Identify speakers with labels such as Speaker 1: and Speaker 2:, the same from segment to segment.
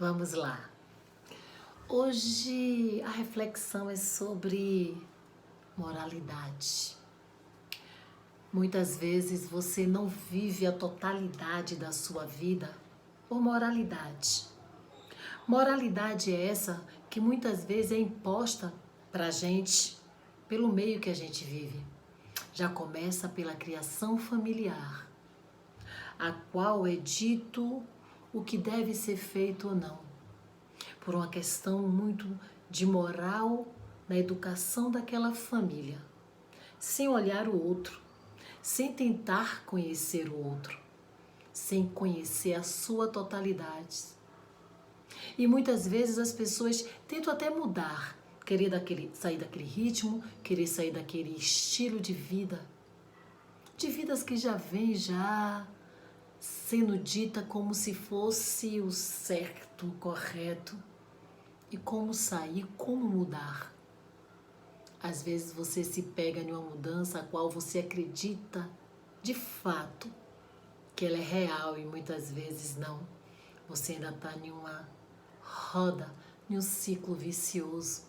Speaker 1: Vamos lá. Hoje a reflexão é sobre moralidade. Muitas vezes você não vive a totalidade da sua vida por moralidade. Moralidade é essa que muitas vezes é imposta para a gente pelo meio que a gente vive. Já começa pela criação familiar, a qual é dito o que deve ser feito ou não, por uma questão muito de moral na educação daquela família, sem olhar o outro, sem tentar conhecer o outro, sem conhecer a sua totalidade. E muitas vezes as pessoas tentam até mudar, querer sair daquele ritmo, querer sair daquele estilo de vidas que já vem sendo dita como se fosse o certo, o correto. E como sair, como mudar. Às vezes você se pega em uma mudança a qual você acredita de fato que ela é real e muitas vezes não. Você ainda está em uma roda, em um ciclo vicioso.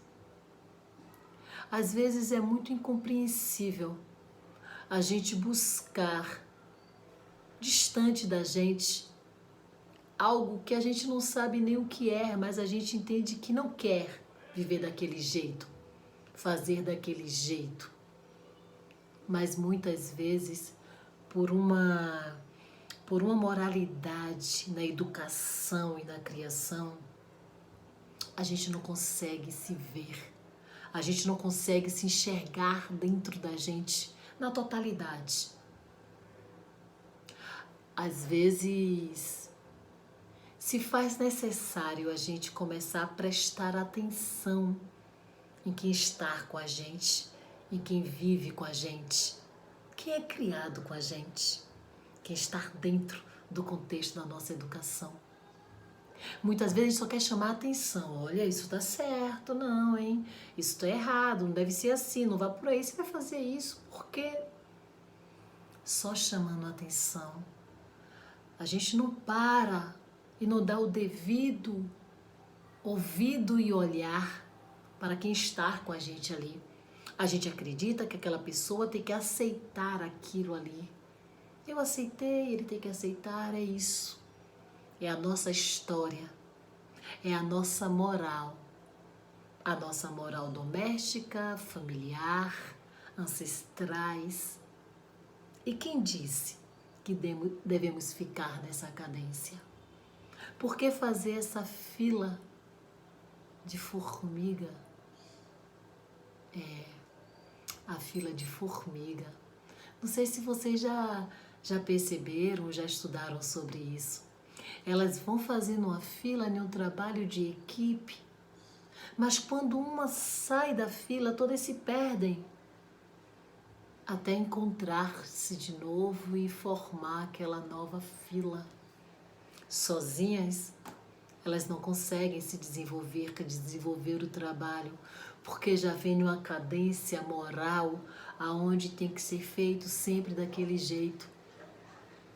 Speaker 1: Às vezes é muito incompreensível a gente buscar distante da gente algo que a gente não sabe nem o que é, mas a gente entende que não quer viver daquele jeito, fazer daquele jeito. Mas muitas vezes, por uma moralidade na educação e na criação, a gente não consegue se ver, a gente não consegue se enxergar dentro da gente na totalidade. Às vezes se faz necessário a gente começar a prestar atenção em quem está com a gente, em quem vive com a gente, quem é criado com a gente, quem está dentro do contexto da nossa educação. Muitas vezes a gente só quer chamar a atenção. Olha, isso está certo, não, hein? Isso está errado, não deve ser assim, não vá por aí, você vai fazer isso, por quê? Só chamando a atenção. A gente não para e não dá o devido ouvido e olhar para quem está com a gente ali. A gente acredita que aquela pessoa tem que aceitar aquilo ali. Eu aceitei, ele tem que aceitar, é isso. É a nossa história, é a nossa moral doméstica, familiar, ancestrais. E quem disse que devemos ficar nessa cadência? Por que fazer essa fila de formiga? A fila de formiga. Não sei se vocês já perceberam, já estudaram sobre isso. Elas vão fazendo uma fila em um trabalho de equipe, mas quando uma sai da fila, todas se perdem até encontrar-se de novo e formar aquela nova fila. Sozinhas, elas não conseguem se desenvolver o trabalho, porque já vem numa cadência moral aonde tem que ser feito sempre daquele jeito.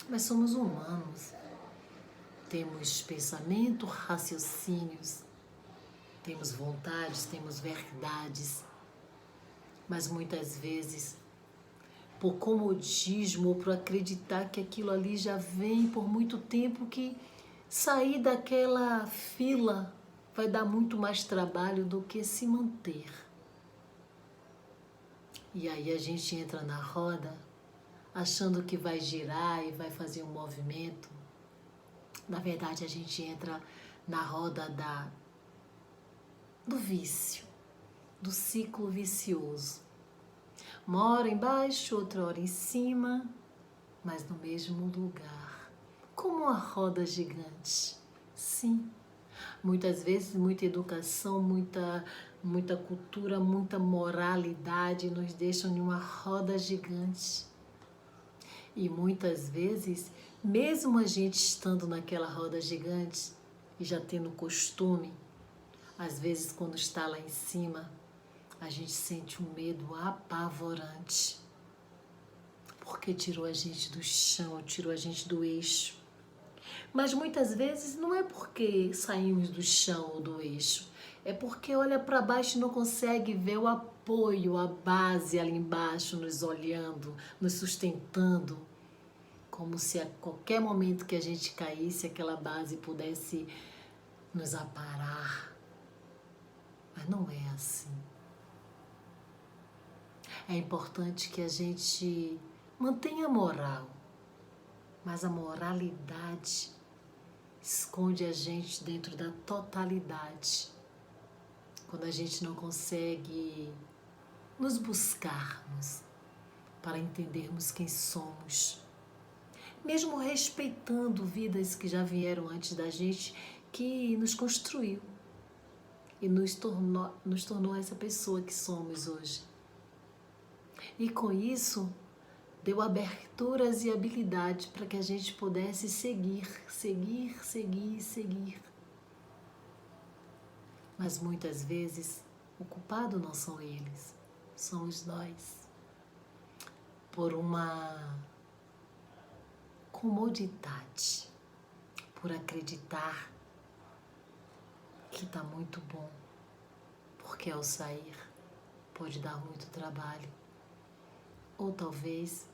Speaker 1: Mas somos humanos, temos pensamento, raciocínios, temos vontades, temos verdades, mas muitas vezes, por comodismo ou por acreditar que aquilo ali já vem por muito tempo, que sair daquela fila vai dar muito mais trabalho do que se manter. E aí a gente entra na roda achando que vai girar e vai fazer um movimento. Na verdade, a gente entra na roda do vício, do ciclo vicioso. Uma hora embaixo, outra hora em cima, mas no mesmo lugar. Como uma roda gigante. Sim. Muitas vezes, muita educação, muita cultura, muita moralidade nos deixam em uma roda gigante. E muitas vezes, mesmo a gente estando naquela roda gigante e já tendo costume, às vezes quando está lá em cima, a gente sente um medo apavorante. Porque tirou a gente do chão, tirou a gente do eixo. Mas muitas vezes não é porque saímos do chão ou do eixo, é porque olha para baixo e não consegue ver o apoio, a base ali embaixo nos olhando, nos sustentando, como se a qualquer momento que a gente caísse, aquela base pudesse nos aparar. Mas não é assim. É importante que a gente mantenha a moral, mas a moralidade esconde a gente dentro da totalidade. Quando a gente não consegue nos buscarmos para entendermos quem somos, mesmo respeitando vidas que já vieram antes da gente, que nos construiu e nos tornou essa pessoa que somos hoje. E com isso, deu aberturas e habilidades para que a gente pudesse seguir. Mas muitas vezes o culpado não são eles, somos nós. Por uma comodidade, por acreditar que está muito bom, porque ao sair pode dar muito trabalho. Ou talvez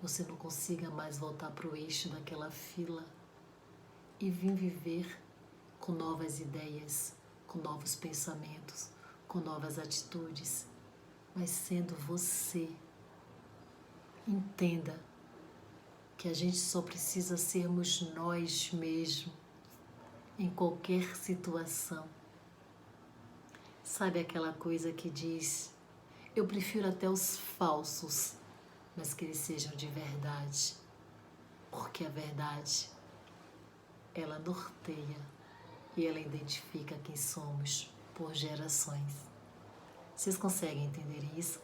Speaker 1: você não consiga mais voltar para o eixo daquela fila e vir viver com novas ideias, com novos pensamentos, com novas atitudes, mas sendo você. Entenda que a gente só precisa sermos nós mesmos em qualquer situação. Sabe aquela coisa que diz: eu prefiro até os falsos, mas que eles sejam de verdade, porque a verdade, ela norteia e ela identifica quem somos por gerações. Vocês conseguem entender isso?